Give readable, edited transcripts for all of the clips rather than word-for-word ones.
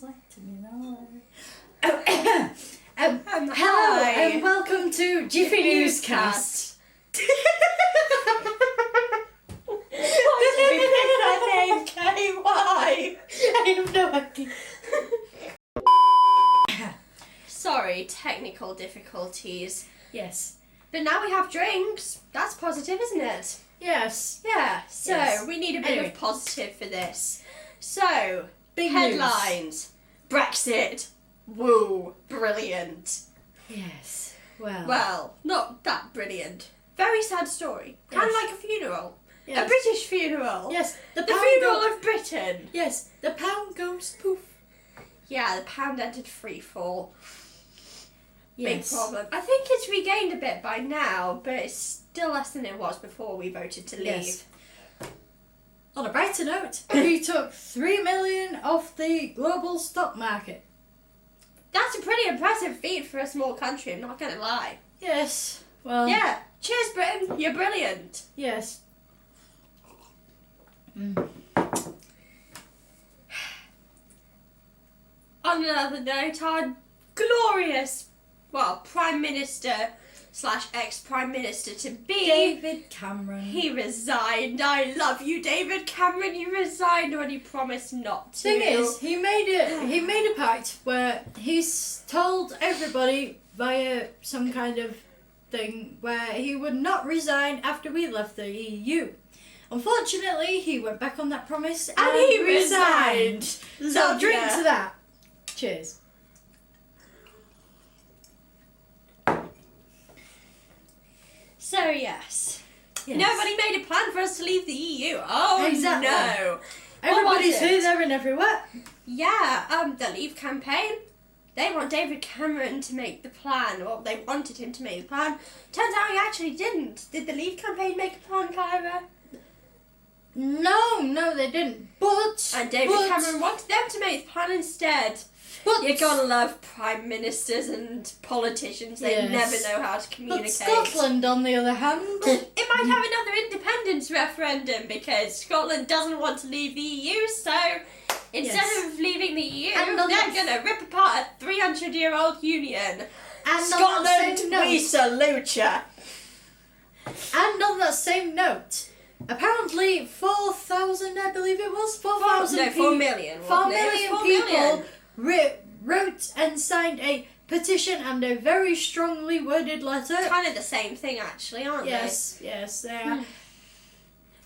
Hello and welcome to Jiffie Newscast. Why did we pick that name, Kay? Why? I have no idea. Sorry, technical difficulties. Yes. But now we have drinks. That's positive, isn't it? Yes. Yeah, so Yes. we need a bit Anyway. of positive for this. So, Big headlines. Brexit. Woo. Brilliant. Yes. Well. Well, not that brilliant. Very sad story. Kind of Yes. like a funeral. Yes. A British funeral. Yes. The funeral of Britain. Yes. The pound goes poof. Yeah, the pound entered free fall. Yes. Big problem. I think it's regained a bit by now, but it's still less than it was before we voted to leave. Yes. On a brighter note, we took 3 million off the global stock market. That's a pretty impressive feat for a small country, I'm not gonna lie. Yes. Well. Yeah, cheers Britain, you're brilliant. Yes. On another note, our glorious, Prime Minister / ex-Prime Minister to be, David Cameron. he resigned. I love you, David Cameron. You resigned when you promised not to. Thing is, he made a pact where he's told everybody via some kind of thing where he would not resign after we left the EU. Unfortunately, he went back on that promise and he resigned. So Love drink ya. to that. Cheers. So yes. Yes. Nobody made a plan for us to leave the EU. Oh Exactly. no. Everybody's What was here, it? there, and everywhere. Yeah, the Leave campaign. They want David Cameron to make the plan, or they wanted him to make the plan. Turns out he actually didn't. Did the Leave campaign make a plan, Kyra? No, they didn't. But And David Cameron wanted them to make the plan instead. But You gotta love prime ministers and politicians. They Yes. never know how to But communicate. Scotland, on the other hand, It might have another independence referendum because Scotland doesn't want to leave the EU, so instead Yes. of leaving the EU, And on they're the- going to rip apart a 300-year-old union. and on that Scotland, same note, we salute ya. And on that same note, apparently 4,000, I believe it was, 4,000 No, 4 million. 4 wasn't it? It was million 4 people million. wrote and signed a petition and a very strongly worded letter. Kind of the same thing, actually, aren't Yes, they are.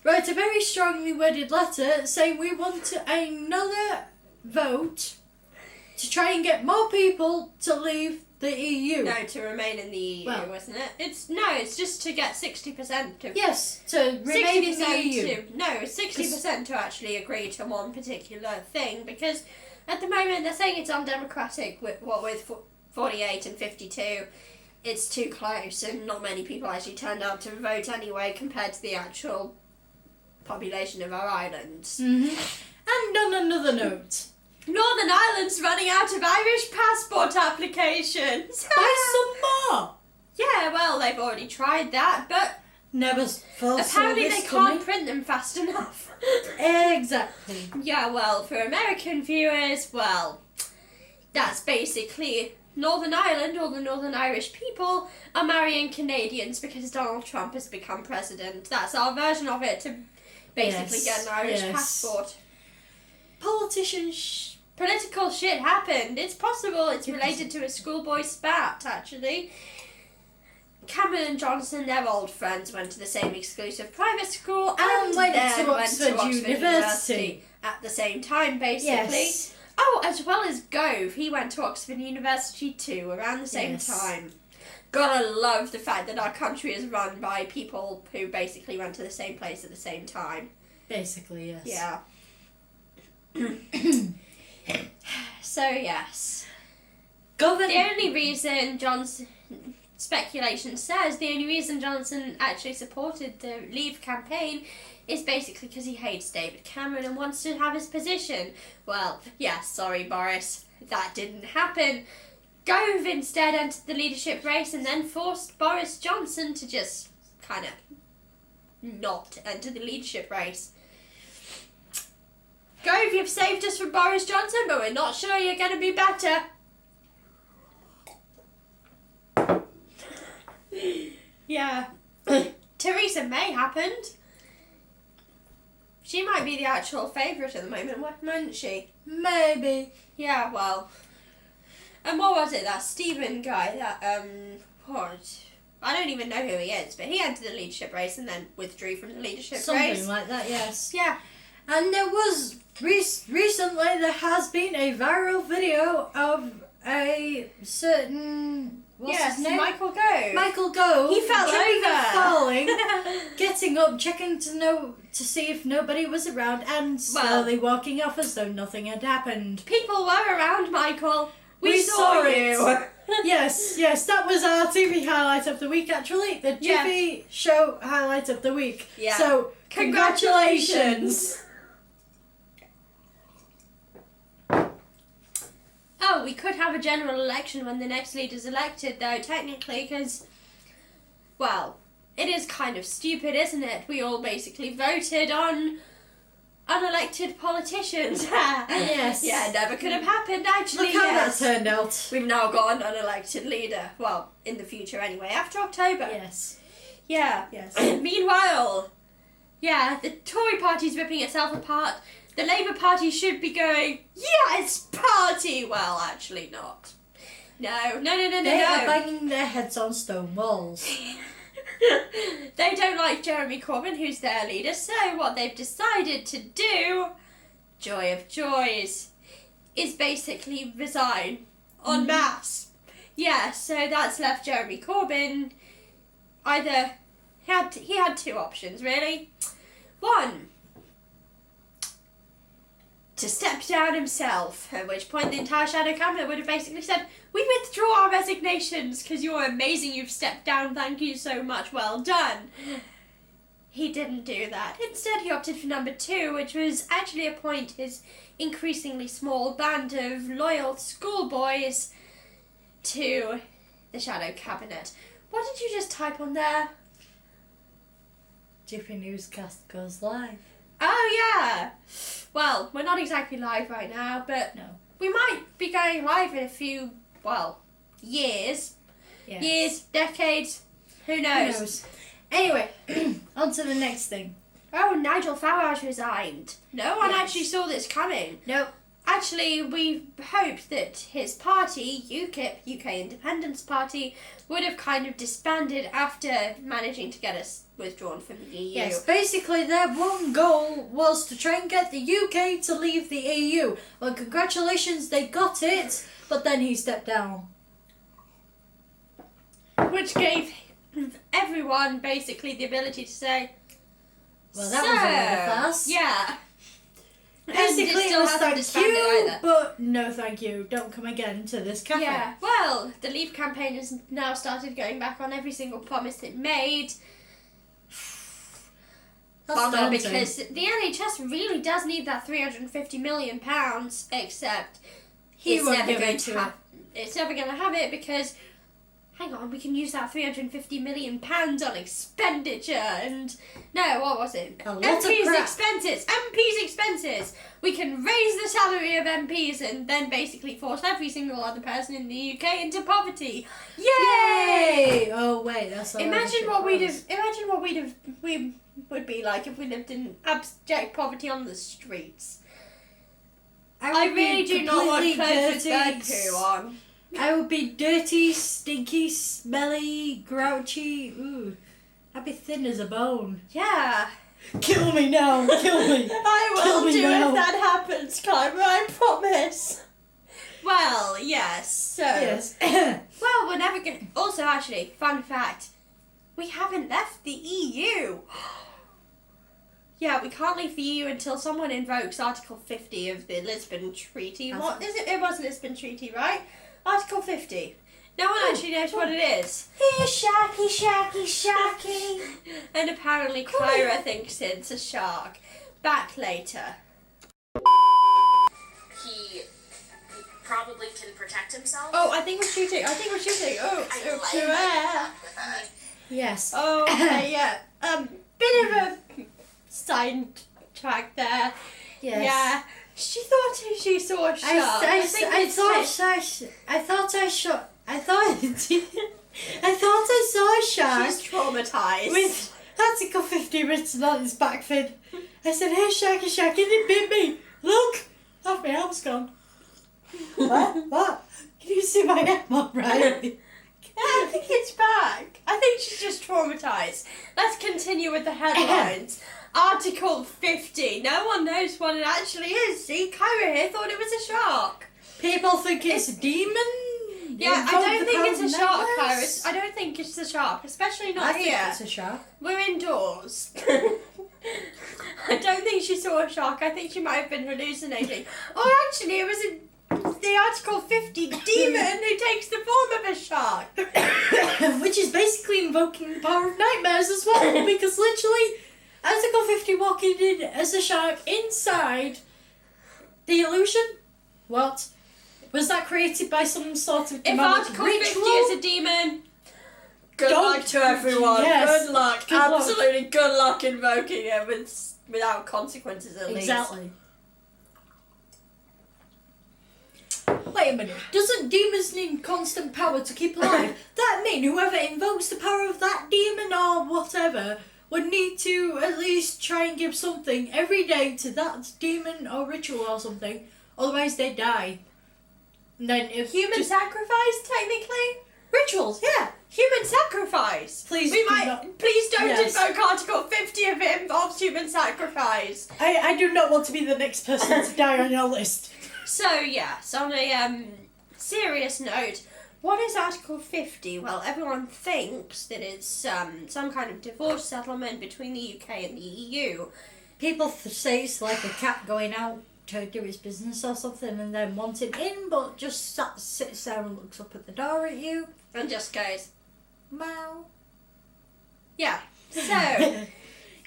Wrote a very strongly worded letter saying we want another vote to try and get more people to leave the EU. they? No, to remain in the EU, Well- wasn't it? It's just to get 60% to... Yes, to remain in the EU. No, 60% to actually agree to one particular thing, because at the moment they're saying it's undemocratic with 48 and 52. It's too close and not many people actually turned out to vote anyway compared to the actual population of our islands. And on another note, Northern Ireland's running out of Irish passport applications. buy some more. Yeah, well, they've already tried that, but Never thought apparently they this can't print them fast enough. Exactly. Yeah, well, for American viewers, well, that's basically Northern Ireland, or the Northern Irish people, are marrying Canadians because Donald Trump has become president. That's our version of it, to basically Yes, get an Irish yes. passport. Politicians. Political shit happened. It's possible. It's related to a schoolboy spat, actually. Cameron and Johnson, they're old friends, went to the same exclusive private school And went then to went Oxford University. at the same time, basically. Yes. Oh, as well as Gove, he went to Oxford University too, around the same Yes. time. Gotta love the fact that our country is run by people who basically went to the same place at the same time. Basically, yes. Yeah. So, yes. Govern. The only reason speculation says the only reason Johnson actually supported the Leave campaign is basically because he hates David Cameron and wants to have his position. Well, yeah, sorry Boris, that didn't happen. Gove instead entered the leadership race and then forced Boris Johnson to just kind of not enter the leadership race. Gove, you've saved us from Boris Johnson, but we're not sure you're going to be better. Yeah. Theresa May happened. She might be the actual favourite at the moment, mightn't she? Maybe. Yeah, well. And what was it, that Stephen guy, that, what? I don't even know who he is, but he entered the leadership race and then withdrew from the leadership race. Something like that, yes. Yeah. And there was, recently there has been a viral video of a certain, what's his name? Michael Gove. Michael Gove. He fell over. Falling, getting up, checking to see if nobody was around, and slowly walking off as though nothing had happened. People were around, Michael. We saw you. Yes, that was our TV highlight of the week, actually. The Jiffie show highlight of the week. Yeah. So, congratulations. Oh, we could have a general election when the next leader's elected, though, technically, because, well, it is kind of stupid, isn't it? We all basically voted on unelected politicians. Yes. Yeah, never could have happened, actually. Look how that turned out. We've now got an unelected leader. Well, in the future anyway, after October. Yes. Yeah. Yes. Meanwhile, yeah, the Tory party's ripping itself apart. The Labour Party should be going, yes, party! Well, actually not. No. They are banging their heads on stone walls. They don't like Jeremy Corbyn, who's their leader, so what they've decided to do, joy of joys, is basically resign en masse. Yeah, so that's left Jeremy Corbyn either... He had two options, really. One, to step down himself, at which point the entire Shadow Cabinet would have basically said, we withdraw our resignations because you're amazing, you've stepped down, thank you so much, well done. He didn't do that. Instead, he opted for number two, which was actually appoint his increasingly small band of loyal schoolboys to the Shadow Cabinet. What did you just type on there? Jiffie Newscast goes live. Oh, yeah. Well, we're not exactly live right now, but No. we might be going live in a few, years. Yes. Years, decades, who knows? Anyway, on to the next thing. Oh, Nigel Farage resigned. No one Yes. actually saw this coming. Nope. Actually, we hoped that his party, UKIP, UK Independence Party, would have kind of disbanded after managing to get us withdrawn from the EU. Yes, basically their one goal was to try and get the UK to leave the EU. Well, congratulations, they got it, but then he stepped down. Which gave everyone basically the ability to say, Well, that was a lot of fast. Yeah. Basically, And it was hasn't thank disbanded you, either. but no thank you. Don't come again to this cafe. Yeah, well, the Leave campaign has now started going back on every single promise it made. That's Bummer, daunting. because the NHS really does need that £350 million, except He won't give it to her. It's never going to have it because, hang on, we can use that £350 million on expenditure and... No, what was it? A lot of MPs' crap. expenses! MPs' expenses! We can raise the salary of MPs and then basically force every single other person in the UK into poverty. Yay! Oh wait, that's all. Imagine what we would be like if we lived in abject poverty on the streets. I really do not want clothes with bird poo on. I would be dirty, stinky, smelly, grouchy. Ooh, I'd be thin as a bone. Yeah. Kill me now! Kill me! I Kill will me do now. if that happens, Kyra, I promise. Well, yes, so... Yes. Well, we're never gonna... Also, actually, fun fact, we haven't left the EU. Yeah, we can't leave the EU until someone invokes Article 50 of the Lisbon Treaty. What is it? It was Lisbon Treaty, right? Article 50. No one actually knows what it is. Sharky, sharky, sharky. And apparently Kyra thinks it's a shark. Back later. He probably can protect himself. Oh, I think we're shooting. Oh, I to air. Yes. Oh, okay, yeah. Bit of a side track there. Yes. Yeah. She thought she saw a shark. I thought I saw a shark. She's traumatised. With Article 50 written on its back fin. I said, hey, Sharky, and it bit me. Look, half my arm's gone. What? Can you see my arm all right? I think it's back. I think she's just traumatised. Let's continue with the headlines. Article 50. No one knows what it actually is. See, Kyra here thought it was a shark. People think it's a demon. Yeah, I don't think it's a shark, Nightmares. Kyra. I don't think it's a shark, especially not I here. think it's a shark. We're indoors. I don't think she saw a shark. I think she might have been hallucinating. Or actually, it was the Article 50 demon who takes the form of a shark. Which is basically invoking the power of nightmares as well, because literally, Article 50 walking in as a shark inside the illusion. What? Was that created by some sort of If demonic Article ritual? 50 is a demon, good Don't- luck to everyone. Yes. Good luck. Good luck. Absolutely good luck invoking it without consequences at least. Exactly. Wait a minute. Doesn't demons need constant power to keep alive? That mean whoever invokes the power of that demon or whatever would need to at least try and give something every day to that demon or ritual or something. Otherwise they die. And then if Human sacrifice, technically? rituals, yeah. Human sacrifice. Please We do might. not- Please don't Yes. invoke Article 50 if it involves human sacrifice. I do not want to be the next person to die on your list. So yes, on a serious note, what is Article 50? Well, everyone thinks that it's some kind of divorce settlement between the UK and the EU. People say it's like a cat going out to do its business or something and then wanting in, but just sits there and looks up at the door at you. And just goes, Meow. yeah. So,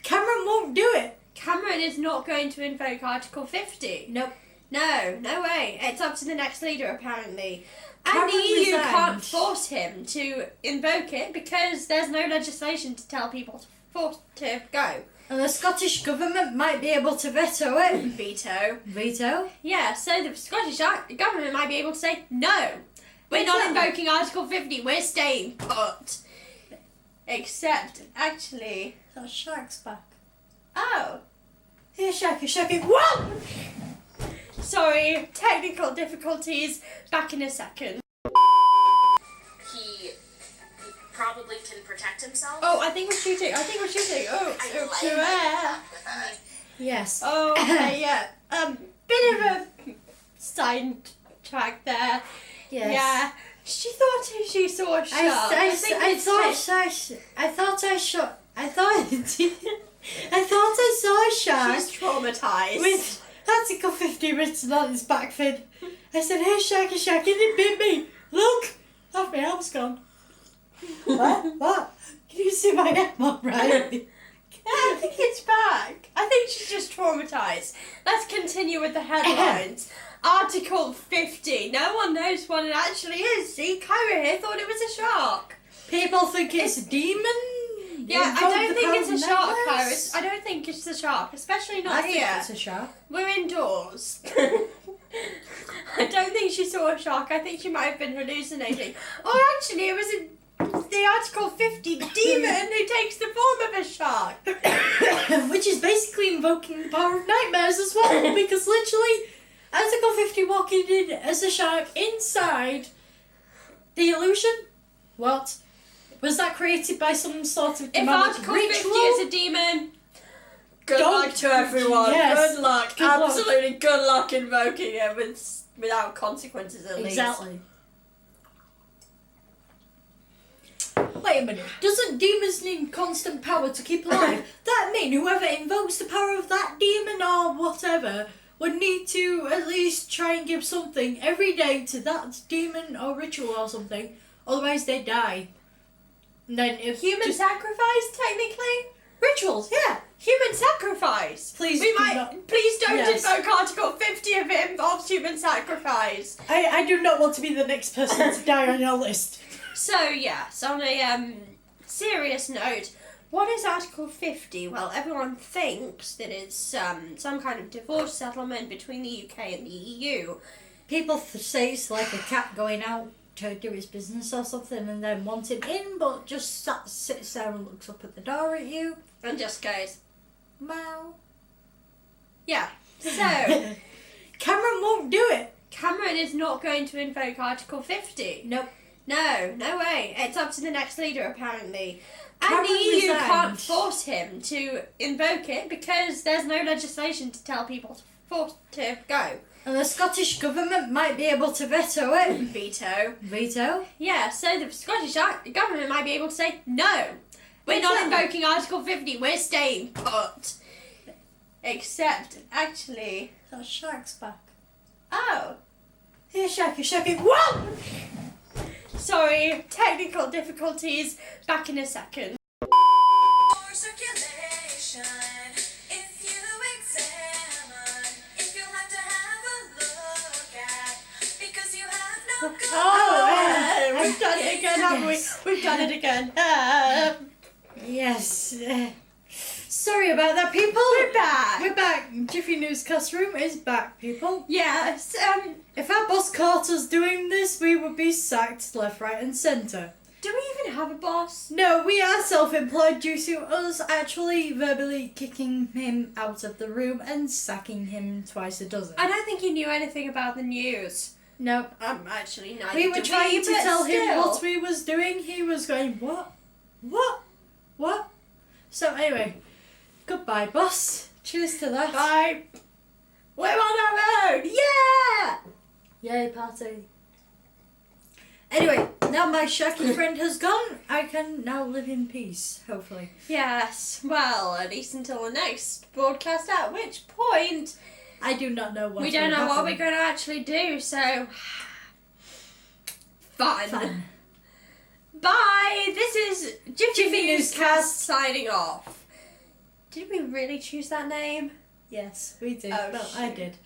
Cameron won't do it. Cameron is not going to invoke Article 50. Nope. No way. It's up to the next leader, apparently. And Cameron the EU resigned. can't force him to invoke it because there's no legislation to tell people to go. And the Scottish government might be able to veto it. Veto. Veto? Yeah, so the Scottish government might be able to say, no, we're not Exactly. invoking Article 50, we're staying put. Except, actually, That shark's back. oh, Here, Sharky. Whoa! sorry, technical difficulties, back in a second. He probably can protect himself. Oh, I think we're shooting. Oh, Yes. oh, okay, yeah. Bit of a side track there. Yes. Yeah. She thought she saw a shark. I thought I saw a shark. She's traumatised. With Article 50 written on its back fin. I said, hey, Sharky, and it bit me. Look, half my arm's gone. What? Can you see my arm all right? I think it's back. I think she's just traumatised. Let's continue with the headlines. Article 50. No one knows what it actually is. See, Kyra here thought it was a shark. People think it's a demon. Yeah, I Invoke don't the think power it's a of shark, nightmares. Kyra. I don't think it's a shark, especially not I here. think it's a shark. We're indoors. I don't think she saw a shark. I think she might have been hallucinating. Or actually, it was the Article 50 demon who takes the form of a shark. Which is basically invoking the power of nightmares as well, because literally, Article 50 walking in as a shark inside the illusion. What? Was that created by some sort of If demonic Article ritual? 50 is a demon, good Don't- luck to everyone. Yes. Good luck. Good luck. Absolutely good luck invoking it without consequences at least. Exactly. Wait a minute. Doesn't demons need constant power to keep alive? That mean whoever invokes the power of that demon or whatever would need to at least try and give something every day to that demon or ritual or something. Otherwise they die. And then if Human sacrifice, technically? rituals, yeah. Human sacrifice. Please We do might. not- Please don't Yes. invoke Article 50 if it involves human sacrifice. I do not want to be the next person to die on your list. So yes, on a serious note, What is Article 50? Well, everyone thinks that it's some kind of divorce settlement between the UK and the EU. People say it's like a cat going out to do its business or something and then wanting in, but just sits there and looks up at the door at you. And just goes, Meow. yeah. So, Cameron won't do it. Cameron is not going to invoke Article 50. Nope. No way. It's up to the next leader, apparently. And Cameron the EU resigned. can't force him to invoke it because there's no legislation to tell people to go. And the Scottish government might be able to veto it. Veto. Veto? Yeah, so the Scottish government might be able to say, no, we're not Exactly. invoking Article 50, we're staying put. Except, actually... That Shaq's back. Oh, Here, Shaqy. Whoa! sorry, technical difficulties. Back in a second. For circulation, if you examine, if you'll have to have a look at, because you have no good. Oh, we've done it again, haven't Yes. we? We've done it again. Yes. Sorry about that, people. We're back. We're back. Jiffy Newscast room is back, people. Yes, If our boss caught us doing this, we would be sacked left, right, and centre. do we even have a boss? No, we are self-employed due to us actually verbally kicking him out of the room and sacking him twice a dozen. I don't think he knew anything about the news. No. Actually, neither We were do trying to but tell him still. what we was doing. He was going, what? So anyway, goodbye, boss. Cheers to that. Bye. We're on our own. Yeah. Yay, party. Anyway, now my Shaqy friend has gone, I can now live in peace, hopefully. Yes. Well, at least until the next broadcast. At which point I do not know what we don't will know what happen. we're going to actually do. So fun. Bye. This is Jiffy Newscast signing off. Did we really choose that name? Yes, we did. Oh, well, I shoot. did.